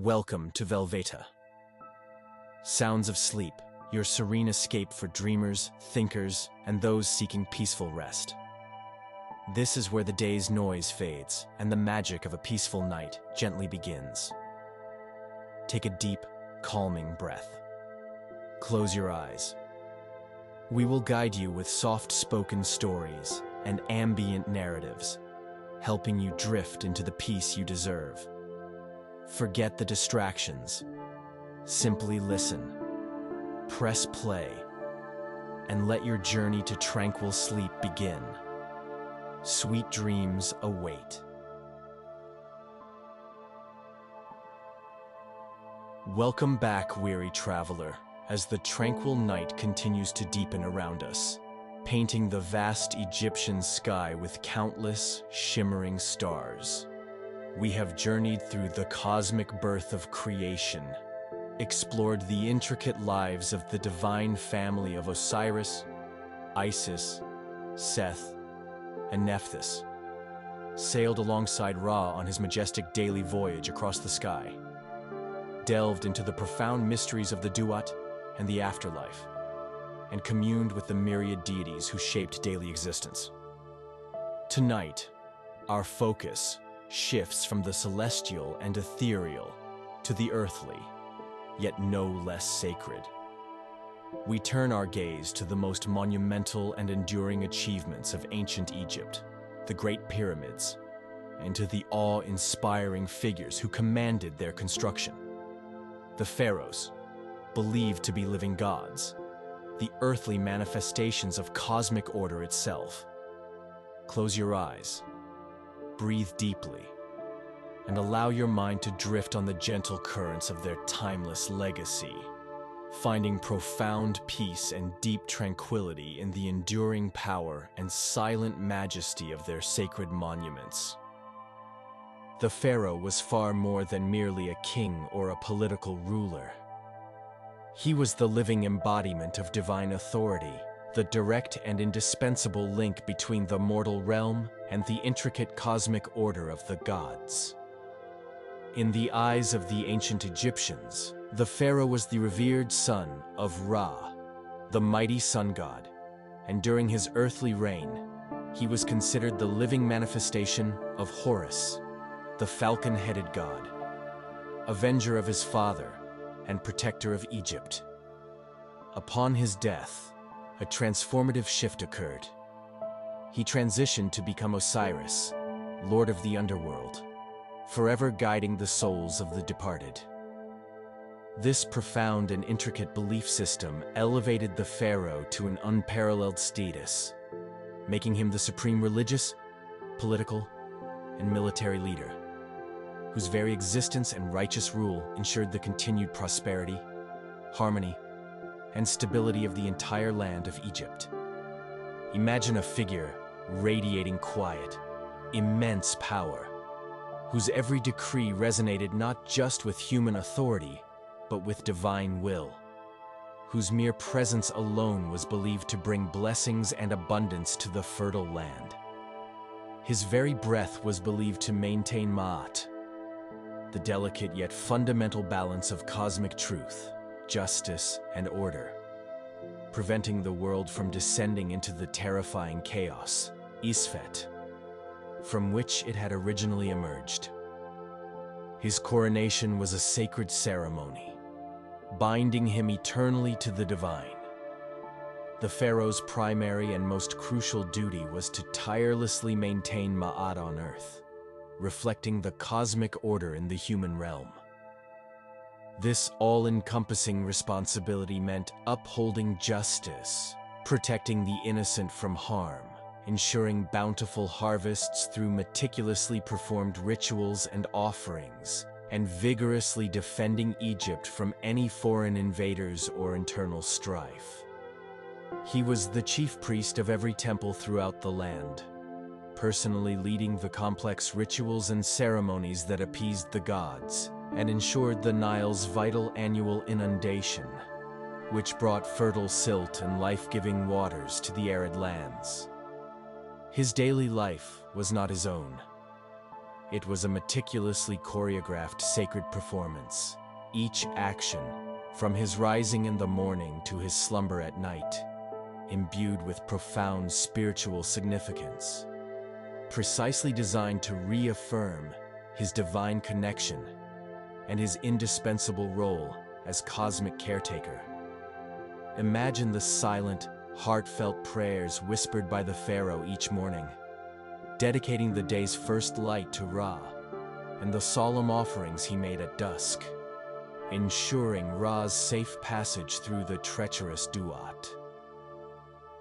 Welcome to Velveta. Sounds of sleep, your serene escape for dreamers, thinkers, and those seeking peaceful rest. This is where the day's noise fades and the magic of a peaceful night gently begins. Take a deep, calming breath. Close your eyes. We will guide you with soft-spoken stories and ambient narratives, helping you drift into the peace you deserve. Forget the distractions. Simply listen. Press play, and let your journey to tranquil sleep begin. Sweet dreams await. Welcome back, weary traveler, as the tranquil night continues to deepen around us, painting the vast Egyptian sky with countless, shimmering stars. We have journeyed through the cosmic birth of creation, explored the intricate lives of the divine family of Osiris, Isis, Seth, and Nephthys, sailed alongside Ra on his majestic daily voyage across the sky, delved into the profound mysteries of the Duat and the afterlife, and communed with the myriad deities who shaped daily existence. Tonight, our focus shifts from the celestial and ethereal to the earthly, yet no less sacred. We turn our gaze to the most monumental and enduring achievements of ancient Egypt, the Great Pyramids, and to the awe-inspiring figures who commanded their construction. The pharaohs, believed to be living gods, the earthly manifestations of cosmic order itself. Close your eyes. Breathe deeply, and allow your mind to drift on the gentle currents of their timeless legacy, finding profound peace and deep tranquility in the enduring power and silent majesty of their sacred monuments. The pharaoh was far more than merely a king or a political ruler. He was the living embodiment of divine authority, the direct and indispensable link between the mortal realm and the intricate cosmic order of the gods. In the eyes of the ancient Egyptians, the pharaoh was the revered son of Ra, the mighty sun god, and during his earthly reign, he was considered the living manifestation of Horus, the falcon-headed god, avenger of his father and protector of Egypt. Upon his death, a transformative shift occurred. He transitioned to become Osiris, lord of the underworld, forever guiding the souls of the departed. This profound and intricate belief system elevated the pharaoh to an unparalleled status, making him the supreme religious, political, and military leader, whose very existence and righteous rule ensured the continued prosperity, harmony, and stability of the entire land of Egypt. Imagine a figure radiating quiet, immense power, whose every decree resonated not just with human authority, but with divine will, whose mere presence alone was believed to bring blessings and abundance to the fertile land. His very breath was believed to maintain Ma'at, the delicate yet fundamental balance of cosmic truth, justice, and order, preventing the world from descending into the terrifying chaos, Isfet, from which it had originally emerged. His coronation was a sacred ceremony, binding him eternally to the divine. The pharaoh's primary and most crucial duty was to tirelessly maintain Ma'at on earth, reflecting the cosmic order in the human realm. This all-encompassing responsibility meant upholding justice, protecting the innocent from harm, ensuring bountiful harvests through meticulously performed rituals and offerings, and vigorously defending Egypt from any foreign invaders or internal strife. He was the chief priest of every temple throughout the land, personally leading the complex rituals and ceremonies that appeased the gods and ensured the Nile's vital annual inundation, which brought fertile silt and life-giving waters to the arid lands. His daily life was not his own. It was a meticulously choreographed sacred performance. Each action, from his rising in the morning to his slumber at night, imbued with profound spiritual significance, precisely designed to reaffirm his divine connection and his indispensable role as cosmic caretaker. Imagine the silent, heartfelt prayers whispered by the pharaoh each morning, dedicating the day's first light to Ra, and the solemn offerings he made at dusk, ensuring Ra's safe passage through the treacherous Duat.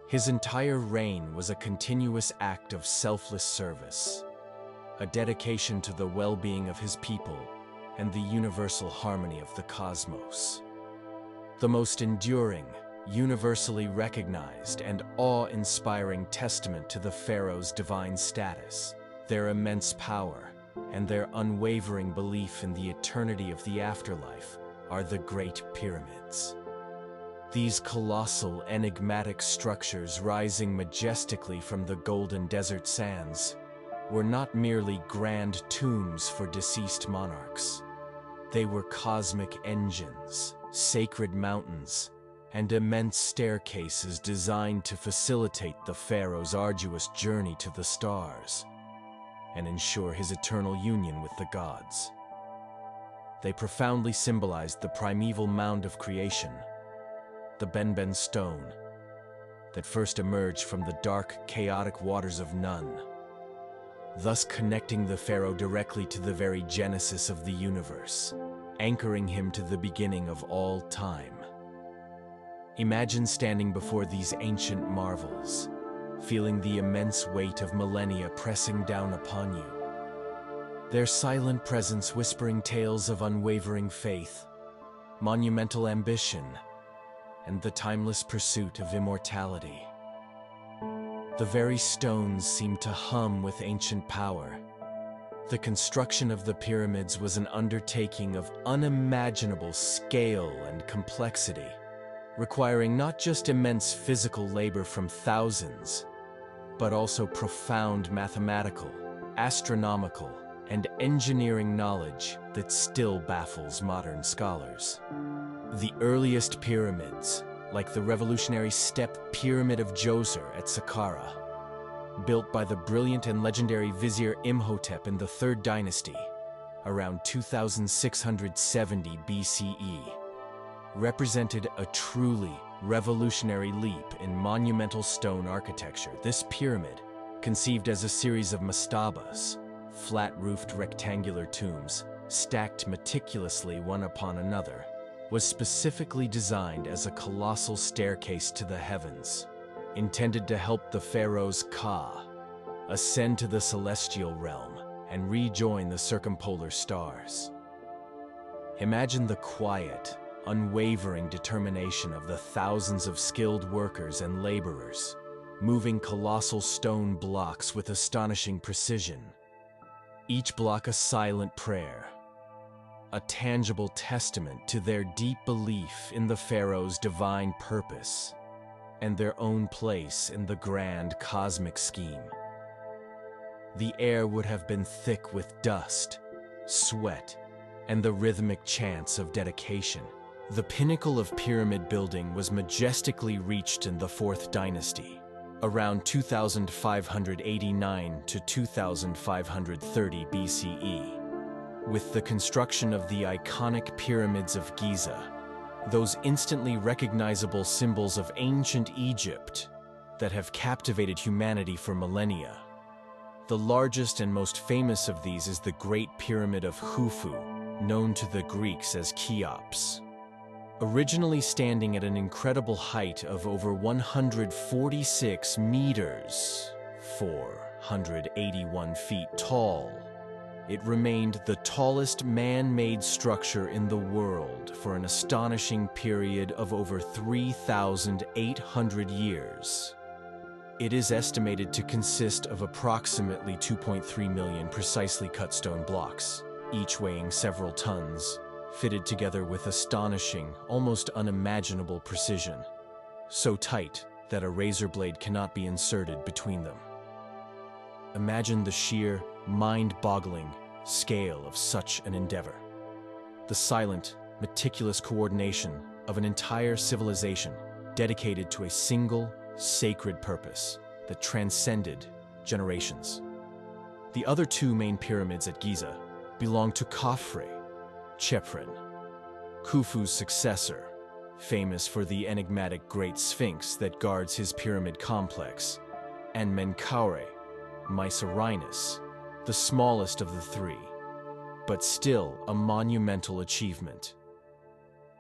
His entire reign was a continuous act of selfless service, a dedication to the well-being of his people and the universal harmony of the cosmos. The most enduring, universally recognized, and awe-inspiring testament to the pharaoh's divine status, their immense power, and their unwavering belief in the eternity of the afterlife are the Great Pyramids. These colossal, enigmatic structures rising majestically from the golden desert sands were not merely grand tombs for deceased monarchs. They were cosmic engines, sacred mountains, and immense staircases designed to facilitate the pharaoh's arduous journey to the stars and ensure his eternal union with the gods. They profoundly symbolized the primeval mound of creation, the Benben stone, that first emerged from the dark, chaotic waters of Nun, thus connecting the pharaoh directly to the very genesis of the universe, anchoring him to the beginning of all time. Imagine standing before these ancient marvels, feeling the immense weight of millennia pressing down upon you, their silent presence whispering tales of unwavering faith, monumental ambition, and the timeless pursuit of immortality. The very stones seemed to hum with ancient power. The construction of the pyramids was an undertaking of unimaginable scale and complexity, requiring not just immense physical labor from thousands, but also profound mathematical, astronomical, and engineering knowledge that still baffles modern scholars. The earliest pyramids, like the revolutionary step pyramid of Djoser at Saqqara, built by the brilliant and legendary vizier Imhotep in the 3rd dynasty, around 2670 BCE, represented a truly revolutionary leap in monumental stone architecture. This pyramid, conceived as a series of mastabas, flat-roofed rectangular tombs, stacked meticulously one upon another, was specifically designed as a colossal staircase to the heavens, intended to help the pharaoh's Ka ascend to the celestial realm and rejoin the circumpolar stars. Imagine the quiet, unwavering determination of the thousands of skilled workers and laborers, moving colossal stone blocks with astonishing precision, each block a silent prayer, a tangible testament to their deep belief in the pharaoh's divine purpose and their own place in the grand cosmic scheme. The air would have been thick with dust, sweat, and the rhythmic chants of dedication. The pinnacle of pyramid building was majestically reached in the 4th dynasty, around 2589 to 2530 BCE. With the construction of the iconic pyramids of Giza, those instantly recognizable symbols of ancient Egypt that have captivated humanity for millennia. The largest and most famous of these is the Great Pyramid of Khufu, known to the Greeks as Cheops. Originally standing at an incredible height of over 146 meters, 481 feet tall, it remained the tallest man-made structure in the world for an astonishing period of over 3,800 years. It is estimated to consist of approximately 2.3 million precisely cut stone blocks, each weighing several tons, fitted together with astonishing, almost unimaginable precision, so tight that a razor blade cannot be inserted between them. Imagine the sheer, mind-boggling scale of such an endeavor. The silent, meticulous coordination of an entire civilization dedicated to a single, sacred purpose that transcended generations. The other two main pyramids at Giza belong to Khafre, Chephren, Khufu's successor, famous for the enigmatic Great Sphinx that guards his pyramid complex, and Menkaure, Mycerinus, the smallest of the three, but still a monumental achievement.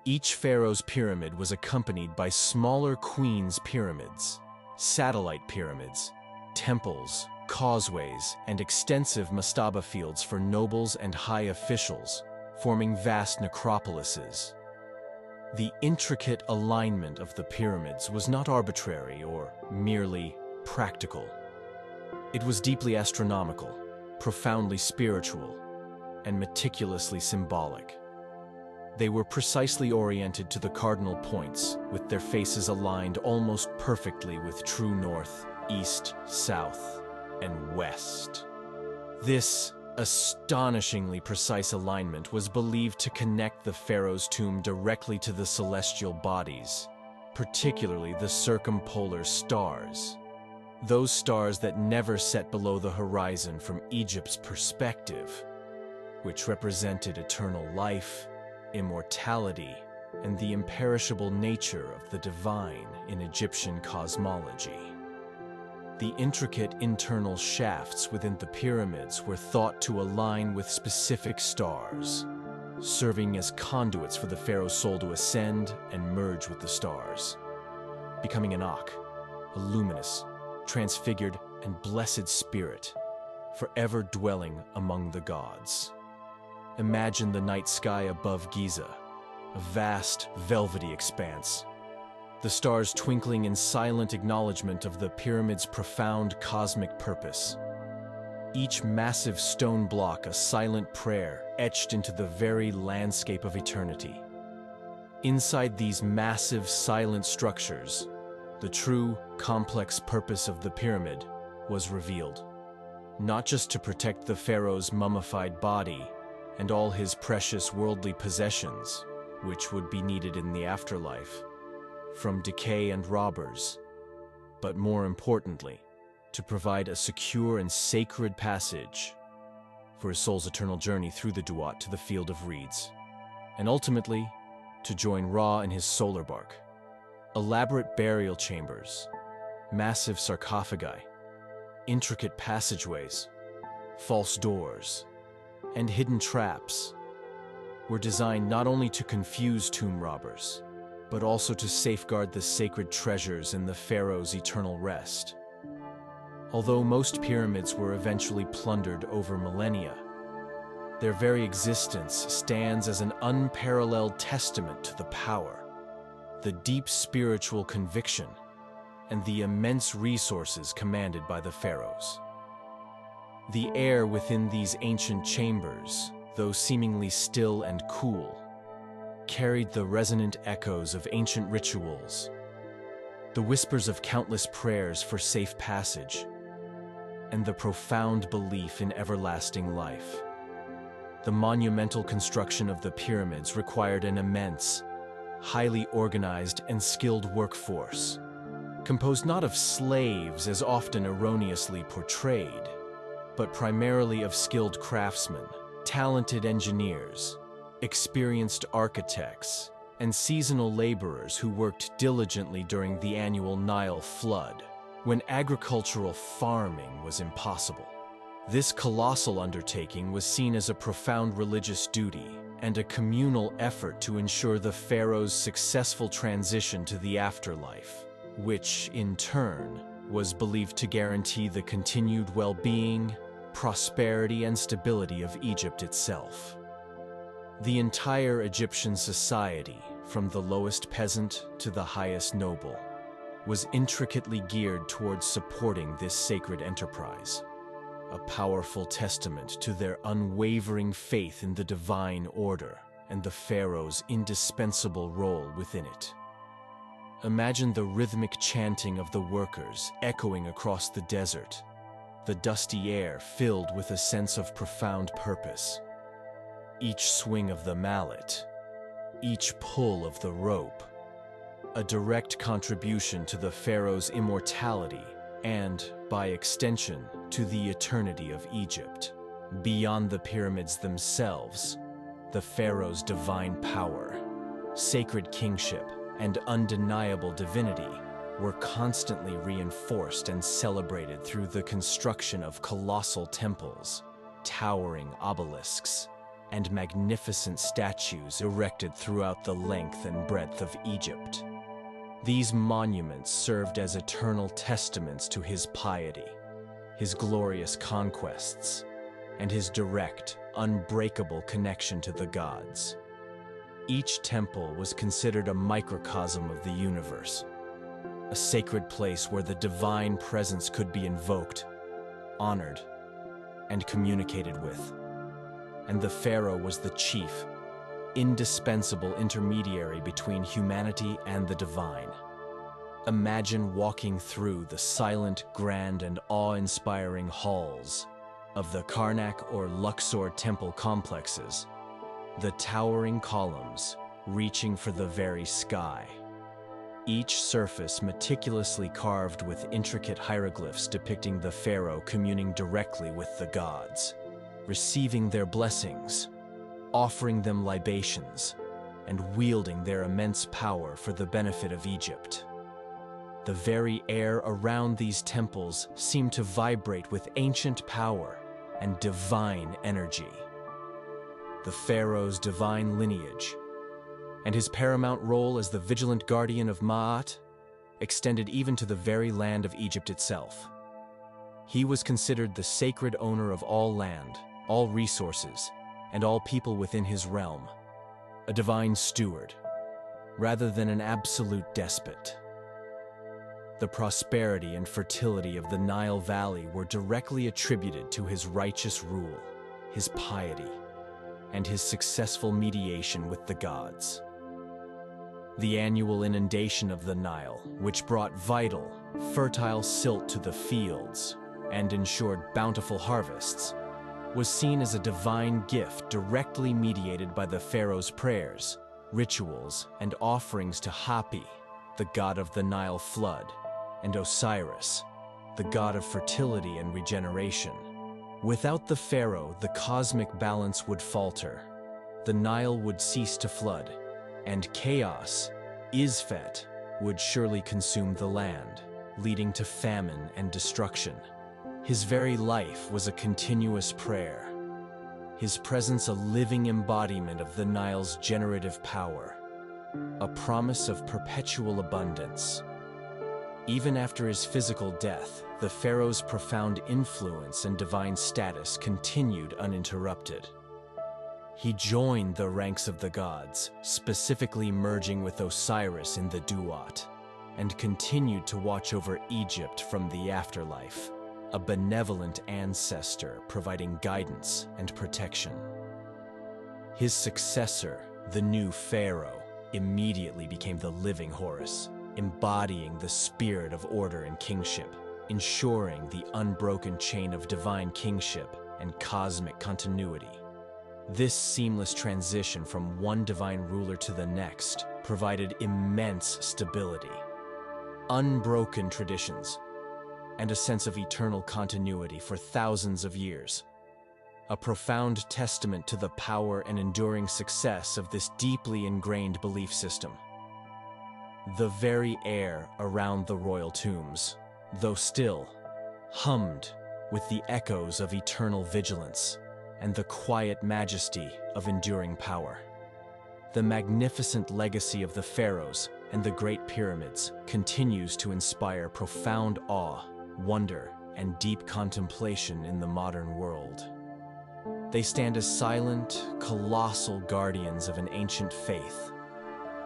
Each pharaoh's pyramid was accompanied by smaller queen's pyramids, satellite pyramids, temples, causeways, and extensive mastaba fields for nobles and high officials, forming vast necropolises. The intricate alignment of the pyramids was not arbitrary or merely practical. It was deeply astronomical, profoundly spiritual, and meticulously symbolic. They were precisely oriented to the cardinal points, with their faces aligned almost perfectly with true north, east, south, and west. This astonishingly precise alignment was believed to connect the pharaoh's tomb directly to the celestial bodies, particularly the circumpolar stars. Those stars that never set below the horizon from Egypt's perspective, which represented eternal life, immortality, and the imperishable nature of the divine in Egyptian cosmology. The intricate internal shafts within the pyramids were thought to align with specific stars, serving as conduits for the pharaoh's soul to ascend and merge with the stars, becoming an Akh, a luminous, transfigured, and blessed spirit, forever dwelling among the gods. Imagine the night sky above Giza, a vast, velvety expanse, the stars twinkling in silent acknowledgement of the pyramid's profound cosmic purpose. Each massive stone block a silent prayer etched into the very landscape of eternity. Inside these massive, silent structures, the true, complex purpose of the pyramid was revealed. Not just to protect the pharaoh's mummified body and all his precious worldly possessions, which would be needed in the afterlife, from decay and robbers, but more importantly, to provide a secure and sacred passage for his soul's eternal journey through the Duat to the field of reeds, and ultimately to join Ra in his solar bark. Elaborate burial chambers, massive sarcophagi, intricate passageways, false doors, and hidden traps were designed not only to confuse tomb robbers, but also to safeguard the sacred treasures in the pharaoh's eternal rest. Although most pyramids were eventually plundered over millennia, their very existence stands as an unparalleled testament to the power, the deep spiritual conviction, and the immense resources commanded by the pharaohs. The air within these ancient chambers, though seemingly still and cool, carried the resonant echoes of ancient rituals, the whispers of countless prayers for safe passage, and the profound belief in everlasting life. The monumental construction of the pyramids required an immense, highly organized and skilled workforce, composed not of slaves as often erroneously portrayed, but primarily of skilled craftsmen, talented engineers, experienced architects, and seasonal laborers who worked diligently during the annual Nile flood, when agricultural farming was impossible. This colossal undertaking was seen as a profound religious duty and a communal effort to ensure the pharaoh's successful transition to the afterlife, which, in turn, was believed to guarantee the continued well-being, prosperity, and stability of Egypt itself. The entire Egyptian society, from the lowest peasant to the highest noble, was intricately geared towards supporting this sacred enterprise, a powerful testament to their unwavering faith in the divine order and the pharaoh's indispensable role within it. Imagine the rhythmic chanting of the workers echoing across the desert, the dusty air filled with a sense of profound purpose. Each swing of the mallet, each pull of the rope, a direct contribution to the pharaoh's immortality and, by extension, to the eternity of Egypt. Beyond the pyramids themselves, the pharaoh's divine power, sacred kingship, and undeniable divinity were constantly reinforced and celebrated through the construction of colossal temples, towering obelisks, and magnificent statues erected throughout the length and breadth of Egypt. These monuments served as eternal testaments to his piety, his glorious conquests, and his direct, unbreakable connection to the gods. Each temple was considered a microcosm of the universe, a sacred place where the divine presence could be invoked, honored, and communicated with. And the pharaoh was the chief, indispensable intermediary between humanity and the divine. Imagine walking through the silent, grand, and awe-inspiring halls of the Karnak or Luxor temple complexes, the towering columns reaching for the very sky. Each surface meticulously carved with intricate hieroglyphs depicting the pharaoh communing directly with the gods, receiving their blessings, offering them libations, and wielding their immense power for the benefit of Egypt. The very air around these temples seemed to vibrate with ancient power and divine energy. The pharaoh's divine lineage and his paramount role as the vigilant guardian of Ma'at extended even to the very land of Egypt itself. He was considered the sacred owner of all land, all resources, and all people within his realm, a divine steward, rather than an absolute despot. The prosperity and fertility of the Nile Valley were directly attributed to his righteous rule, his piety, and his successful mediation with the gods. The annual inundation of the Nile, which brought vital, fertile silt to the fields and ensured bountiful harvests, was seen as a divine gift directly mediated by the pharaoh's prayers, rituals, and offerings to Hapi, the god of the Nile flood, and Osiris, the god of fertility and regeneration. Without the pharaoh, the cosmic balance would falter, the Nile would cease to flood, and chaos, Isfet, would surely consume the land, leading to famine and destruction. His very life was a continuous prayer, his presence a living embodiment of the Nile's generative power, a promise of perpetual abundance. Even after his physical death, the pharaoh's profound influence and divine status continued uninterrupted. He joined the ranks of the gods, specifically merging with Osiris in the Duat, and continued to watch over Egypt from the afterlife, a benevolent ancestor providing guidance and protection. His successor, the new pharaoh, immediately became the living Horus, embodying the spirit of order and kingship, ensuring the unbroken chain of divine kingship and cosmic continuity. This seamless transition from one divine ruler to the next provided immense stability, unbroken traditions, and a sense of eternal continuity for thousands of years. A profound testament to the power and enduring success of this deeply ingrained belief system. The very air around the royal tombs, though still, hummed with the echoes of eternal vigilance and the quiet majesty of enduring power. The magnificent legacy of the pharaohs and the Great Pyramids continues to inspire profound awe, wonder, and deep contemplation in the modern world. They stand as silent, colossal guardians of an ancient faith,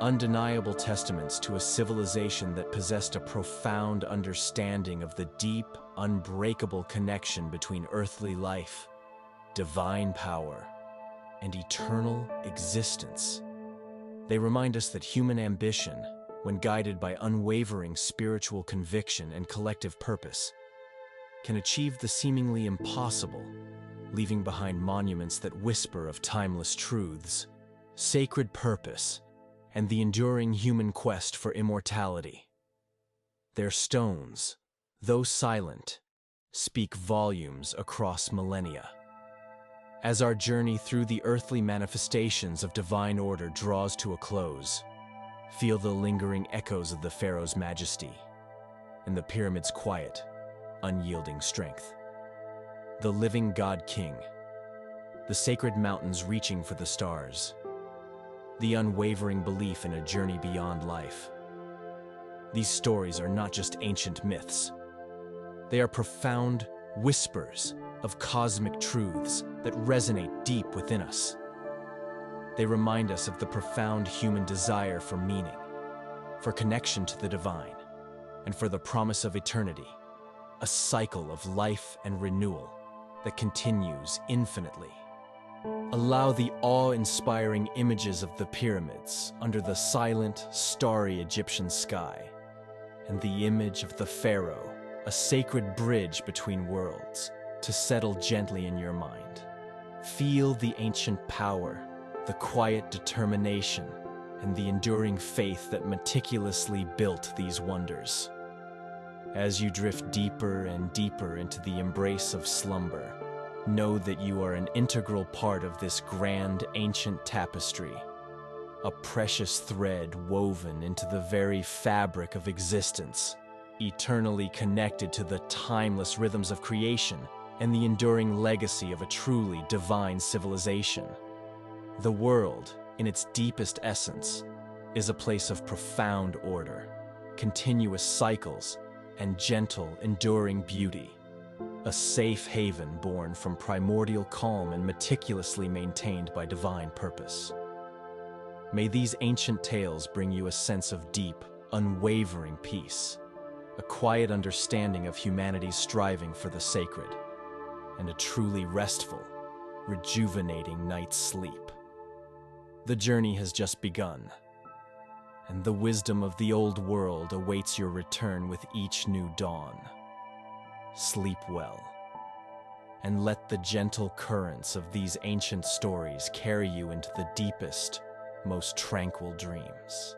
undeniable testaments to a civilization that possessed a profound understanding of the deep, unbreakable connection between earthly life, divine power, and eternal existence. They remind us that human ambition, when guided by unwavering spiritual conviction and collective purpose, can achieve the seemingly impossible, leaving behind monuments that whisper of timeless truths, sacred purpose, and the enduring human quest for immortality. Their stones, though silent, speak volumes across millennia. As our journey through the earthly manifestations of divine order draws to a close, feel the lingering echoes of the pharaoh's majesty and the pyramid's quiet, unyielding strength. The living God King, the sacred mountains reaching for the stars, the unwavering belief in a journey beyond life. These stories are not just ancient myths. They are profound whispers of cosmic truths that resonate deep within us. They remind us of the profound human desire for meaning, for connection to the divine, and for the promise of eternity, a cycle of life and renewal that continues infinitely. Allow the awe-inspiring images of the pyramids under the silent, starry Egyptian sky, and the image of the pharaoh, a sacred bridge between worlds, to settle gently in your mind. Feel the ancient power, the quiet determination, and the enduring faith that meticulously built these wonders. As you drift deeper and deeper into the embrace of slumber, know that you are an integral part of this grand ancient tapestry, a precious thread woven into the very fabric of existence, eternally connected to the timeless rhythms of creation and the enduring legacy of a truly divine civilization. The world, in its deepest essence, is a place of profound order, continuous cycles, and gentle, enduring beauty, a safe haven born from primordial calm and meticulously maintained by divine purpose. May these ancient tales bring you a sense of deep, unwavering peace, a quiet understanding of humanity's striving for the sacred, and a truly restful, rejuvenating night's sleep. The journey has just begun, and the wisdom of the old world awaits your return with each new dawn. Sleep well, and let the gentle currents of these ancient stories carry you into the deepest, most tranquil dreams.